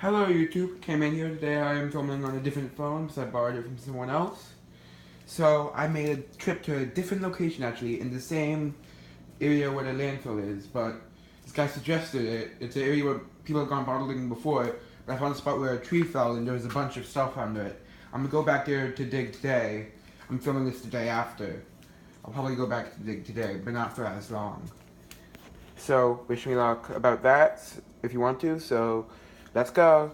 Hello YouTube, came in here today. I am filming on a different phone because I borrowed it from someone else. So I made a trip to a different location actually in the same area where the landfill is, but this guy suggested it. It's an area where people have gone bottling before, but I found a spot where a tree fell and there was a bunch of stuff under it. I'm gonna go back there to dig today. I'm filming this the day after. I'll probably go back to dig today, but not for as long. So wish me luck about that if you want to, so let's go.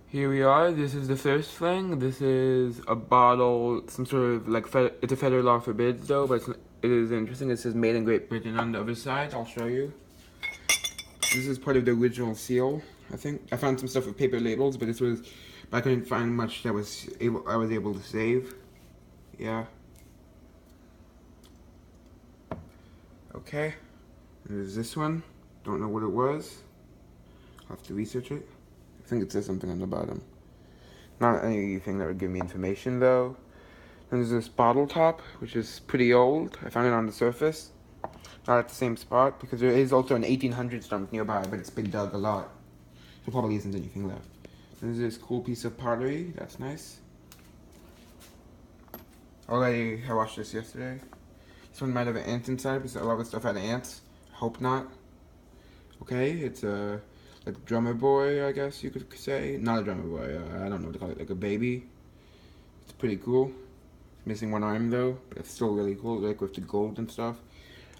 Here we are. This is the first thing. This is a bottle, some sort of like it's a federal law forbids though, but it is interesting. It says made in Great Britain on the other side. I'll show you. This is part of the original seal. I think I found some stuff with paper labels, but I couldn't find much that I was able to save. Yeah. Okay. And there's this one. Don't know what it was. I'll have to research it. I think it says something on the bottom. Not anything that would give me information though. Then there's this bottle top, which is pretty old. I found it on the surface. Not at the same spot, because there is also an 1800s dump nearby, but it's been dug a lot. There probably isn't anything left. Then there's this cool piece of pottery. That's nice. Already, I watched this yesterday. This one might have ants inside, because a lot of the stuff had ants. I hope not. Okay, it's a like drummer boy, I guess you could say. Not a drummer boy, I don't know what to call it, like a baby. It's pretty cool. It's missing one arm though, but it's still really cool, like with the gold and stuff.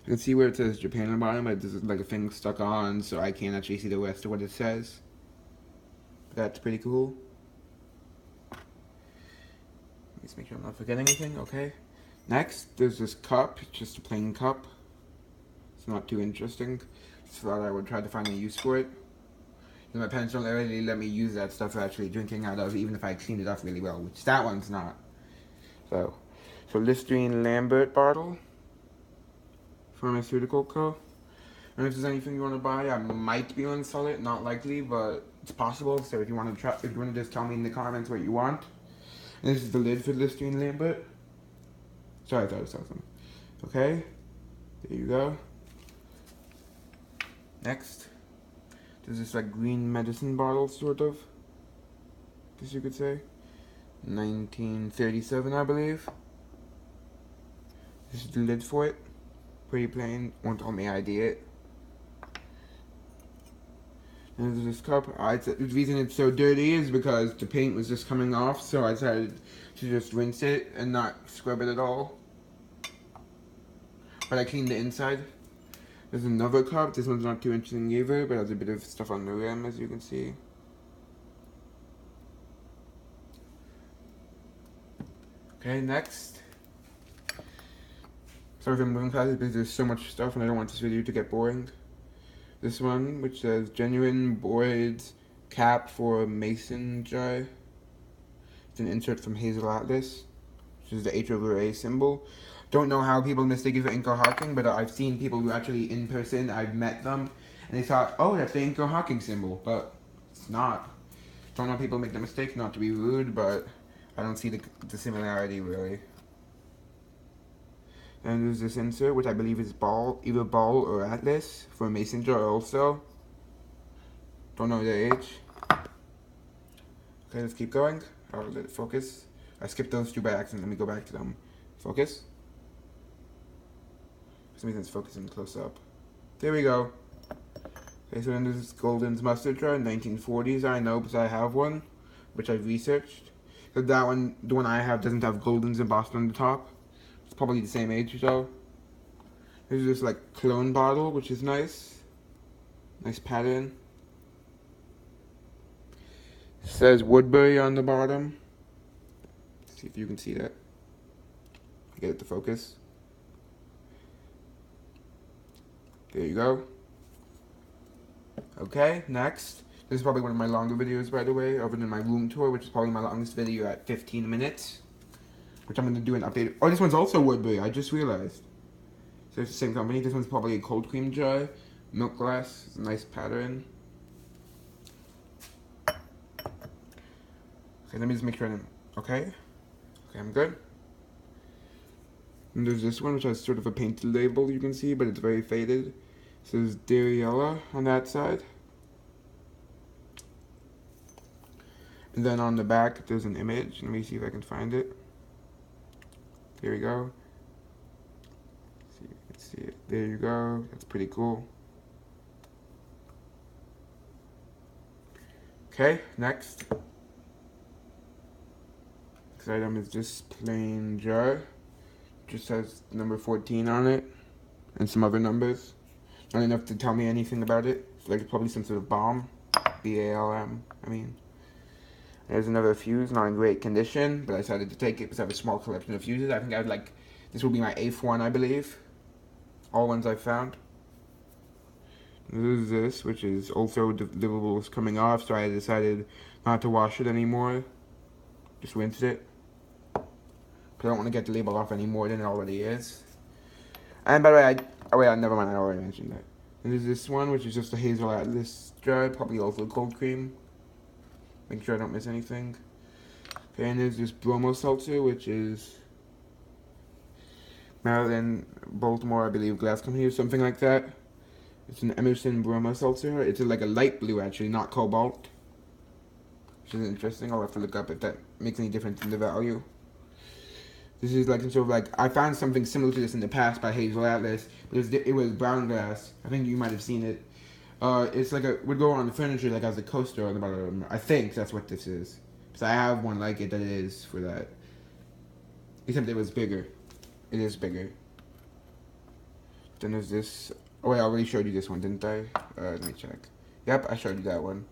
I can see where it says Japan on the bottom, but there's like a thing stuck on, so I can't actually see the rest of what it says. But that's pretty cool. Let's make sure I'm not forgetting anything, okay. Next, there's this cup, it's just a plain cup. It's not too interesting. Just thought I would try to find a use for it. My parents don't really let me use that stuff for actually drinking out of, even if I cleaned it up really well, which that one's not. So Listerine Lambert bottle. Pharmaceutical Co. And if there's anything you want to buy, I might be able to sell it. Not likely, but it's possible. So if you want to try, if you want to just tell me in the comments what you want. And this is the lid for Listerine Lambert. Sorry, I thought I saw something. Okay, there you go. Next. There's this like green medicine bottle, sort of. Guess you could say. 1937, I believe. This is the lid for it. Pretty plain. Won't tell me I did it. And there's this cup. The reason it's so dirty is because the paint was just coming off, so I decided to just rinse it and not scrub it at all. But I cleaned the inside. There's another cup. This one's not too interesting either, but has a bit of stuff on the rim, as you can see. Okay, next. Sorry if I'm moving fast because there's so much stuff and I don't want this video to get boring. This one, which says Genuine Boyd's Cap for Mason Jar. It's an insert from Hazel Atlas, which is the H/A symbol. Don't know how people mistake it for Inco Hawking, but I've seen people who actually in person, I've met them, and they thought, oh, that's the Inco Hawking symbol, but it's not. Don't know people make the mistake, not to be rude, but I don't see the similarity really. And there's this insert, which I believe is either Ball or Atlas, for a mason jar also. Don't know the age. Okay, let's keep going. I'll let it focus. I skipped those two by accident, let me go back to them. Focus. For some reason it's focusing close up. There we go. Okay, so then there's this Golden's mustard jar, 1940s, I know, because I have one, which I've researched. So that one, the one I have, doesn't have Golden's embossed on the top. It's probably the same age though. There's this like clone bottle, which is nice. Nice pattern. It says Woodbury on the bottom. Let's see if you can see that. Get it to focus. There you go. Okay, next. This is probably one of my longer videos, by the way, other than my room tour, which is probably my longest video at 15 minutes. Which I'm going to do an update. Oh, this one's also Woodbury, I just realized. So it's the same company. This one's probably a cold cream jar. Milk glass. It's a nice pattern. Okay, let me just make sure I'm... Okay. Okay, I'm good. And there's this one, which has sort of a painted label, you can see, but it's very faded. It says Dariella on that side. And then on the back, there's an image. Let me see if I can find it. There we go. Let's see it. There you go. That's pretty cool. Okay, next. This item is just plain jar. Just has number 14 on it. And some other numbers. Not enough to tell me anything about it. It's like probably some sort of bomb. BALM, I mean. There's another fuse, not in great condition, but I decided to take it because I have a small collection of fuses. I think I would like, this will be my 8th one, I believe. All ones I've found. This is this, which is also deliverables coming off, so I decided not to wash it anymore. Just rinsed it. Because I don't want to get the label off any more than it already is. And by the way, never mind, I already mentioned that. And there's this one, which is just a Hazel Atlas jar, probably also cold cream. Make sure I don't miss anything. Okay, and there's this Bromo seltzer, which is Maryland, Baltimore, I believe, glass company or something like that. It's an Emerson Bromo seltzer. It's like a light blue, actually, not cobalt. Which is interesting. I'll have to look up if that makes any difference in the value. This is like sort of like, I found something similar to this in the past by Hazel Atlas, but it was brown glass. I think you might have seen it. It's like would go on the furniture like as a coaster on the bottom. I think that's what this is. So I have one like it that is for that. Except it was bigger. It is bigger. Then there's this. Oh wait, I already showed you this one, didn't I? Let me check. Yep, I showed you that one.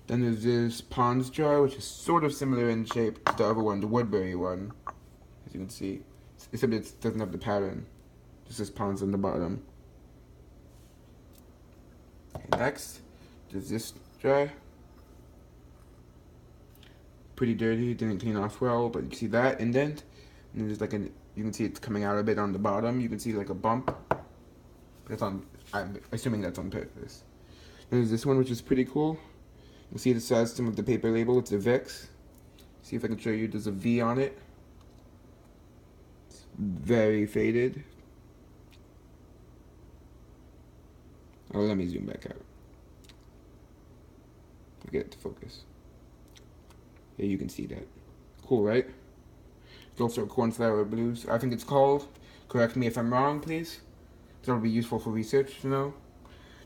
Then there's this Pond's jar, which is sort of similar in shape to the other one, the Woodbury one. As you can see. Except it doesn't have the pattern. Just says Pond's on the bottom. Next, there's this jar. Pretty dirty, didn't clean off well, but you can see that indent. And there's like you can see it's coming out a bit on the bottom. You can see like a bump. That's on, I'm assuming that's on purpose. And there's this one, which is pretty cool. You can see the size of the paper label, it's a Vicks. See if I can show you, there's a V on it. It's very faded. Oh, let me zoom back out. I'll get it to focus. Yeah, you can see that. Cool, right? It's also Cornflower Blues, I think it's called. Correct me if I'm wrong, please. That would be useful for research to know.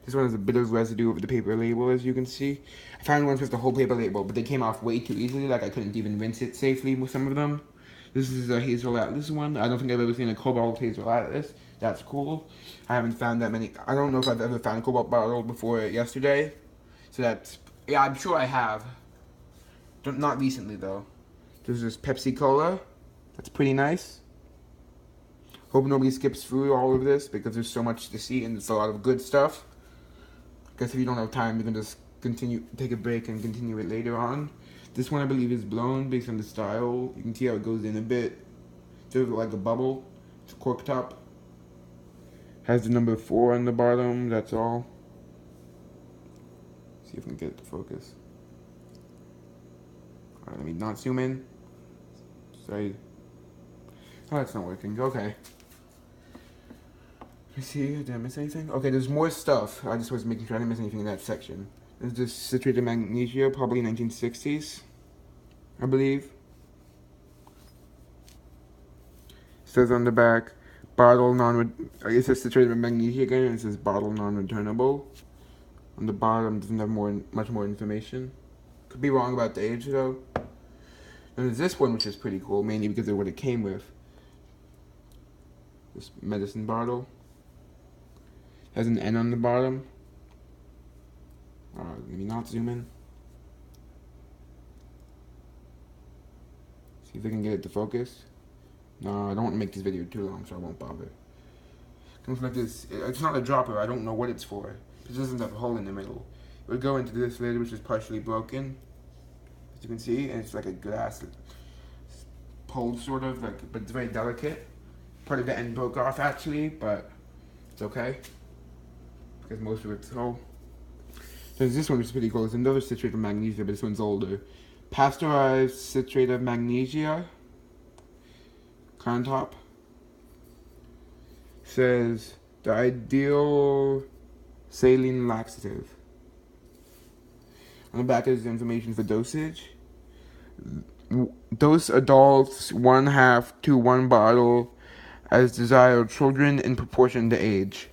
This one has a bit of residue of the paper label, as you can see. I found ones with the whole paper label, but they came off way too easily, like I couldn't even rinse it safely with some of them. This is a Hazel Atlas one. I don't think I've ever seen a Cobalt Hazel Atlas. That's cool. I haven't found that many. I don't know if I've ever found a Cobalt bottle before yesterday. So that's, yeah, I'm sure I have. Not recently, though. There's this Pepsi Cola. That's pretty nice. Hope nobody skips through all of this because there's so much to see and it's a lot of good stuff. Guess if you don't have time, you can just take a break and continue it later on. This one I believe is blown based on the style. You can see how it goes in a bit. There's like a bubble. It's a cork top. Has the number 4 on the bottom, that's all. See if we can get it to focus. Alright, let me not zoom in. Sorry. Oh, it's not working. Okay. Let me see, did I miss anything? Okay, there's more stuff. I just was making sure I didn't miss anything in that section. There's this citrated magnesia, probably 1960s, I believe. It says on the back, bottle it says citrated magnesia again, and it says bottle non-returnable. On the bottom, doesn't have much more information. Could be wrong about the age though. And there's this one, which is pretty cool, mainly because of what it came with. This medicine bottle. Has an N on the bottom. Let me not zoom in. See if I can get it to focus. No, I don't want to make this video too long, so I won't bother. Comes like this. It's not a dropper. I don't know what it's for. It doesn't have a hole in the middle. It would go into this lid, which is partially broken, as you can see, and it's like a glass pole, sort of, but it's very delicate. Part of the end broke off actually, but it's okay because most of it's whole. There's this one, which is pretty cool. It's another citrate of magnesia, but this one's older. Pasteurized citrate of magnesia. On top says the ideal saline laxative. On the back is the information for dosage. Dose adults 1/2 to 1 bottle as desired. Children in proportion to age.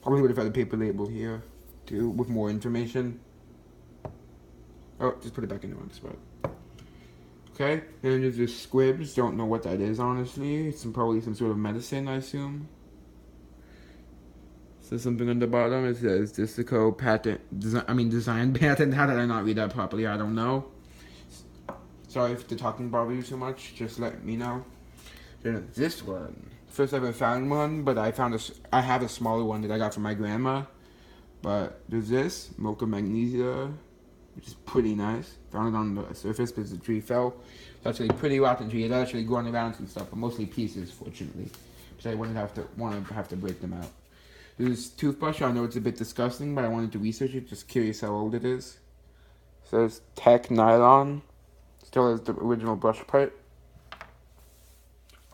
Probably would have had a paper label here too with more information. Oh, just put it back in the wrong spot. Okay, and there's this squibs. Don't know what that is, honestly. It's probably some sort of medicine, I assume. So something on the bottom, it says Desico patent, design patent. How did I not read that properly? I don't know. Sorry if the talking bothers you too much. Just let me know. Then this one. First I ever found one, but I have a smaller one that I got from my grandma. But there's this, Mocha Magnesia, which is pretty nice. Found it on the surface because the tree fell. It's actually a pretty rotten tree. It's actually growing around and stuff, but mostly pieces, fortunately. Because I wouldn't have to break them out. This toothbrush, I know it's a bit disgusting, but I wanted to research it, just curious how old it is. It says Tech Nylon. Still has the original brush part.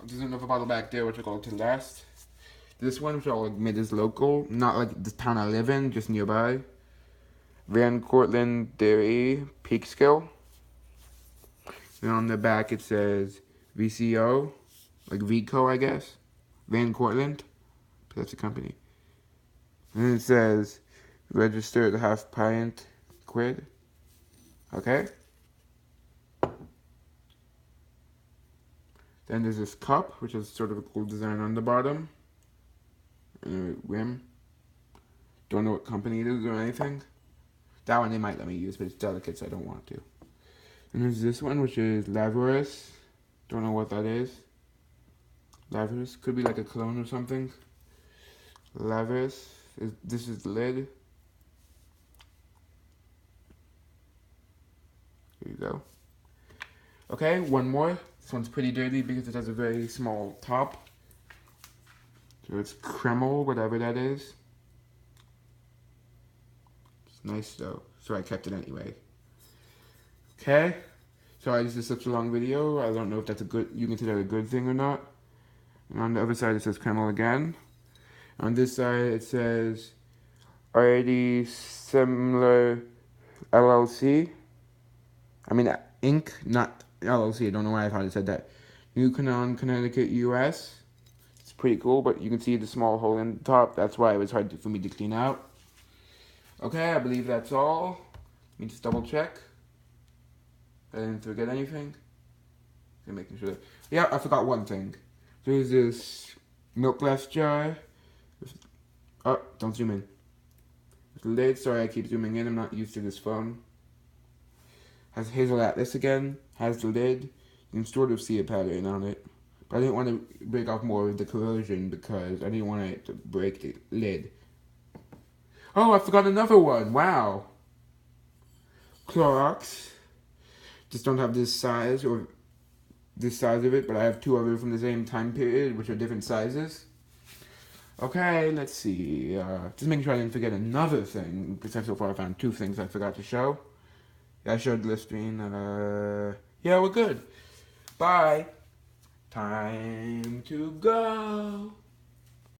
There's another bottle back there, which I'll go to last. This one, which I'll admit is local, not like the town I live in, just nearby. Van Cortlandt Dairy Peekskill. And on the back it says VCO, like Vico, I guess. Van Cortlandt, that's the company. And then it says registered half pint quid. Okay. Then there's this cup, which is sort of a cool design on the bottom. And a rim. Don't know what company it is or anything. That one they might let me use, but it's delicate, so I don't want to. And there's this one, which is Lavarus. Don't know what that is. Lavarus could be like a clone or something. Lavarus. This is the lid. There you go. Okay, one more. This one's pretty dirty because it has a very small top. So it's Kreml, whatever that is. It's nice though, so I kept it anyway. Okay, sorry this is such a long video. I don't know if that's you consider that a good thing or not. And on the other side it says Kreml again. On this side it says already similar LLC. I mean Inc., not LLC. I don't know why I thought it said that. New Canaan, Connecticut, US. It's pretty cool, but you can see the small hole in the top. That's why it was hard for me to clean out. Okay, I believe that's all. Let me just double check. I didn't forget anything. I'm making sure. Yeah, I forgot one thing. There's this milk glass jar. Oh, don't zoom in. With the lid, sorry I keep zooming in. I'm not used to this phone. Has Hazel Atlas again. Has the lid. You can sort of see a pattern on it. But I didn't want to break off more of the corrosion because I didn't want it to break the lid. Oh, I forgot another one. Wow. Clorox. Just don't have this size or this size of it, but I have two others from the same time period, which are different sizes. Okay, let's see. Just making sure I didn't forget another thing, because so far I found two things I forgot to show. Yeah, I showed Listerine. Yeah, we're good. Bye. Time to go.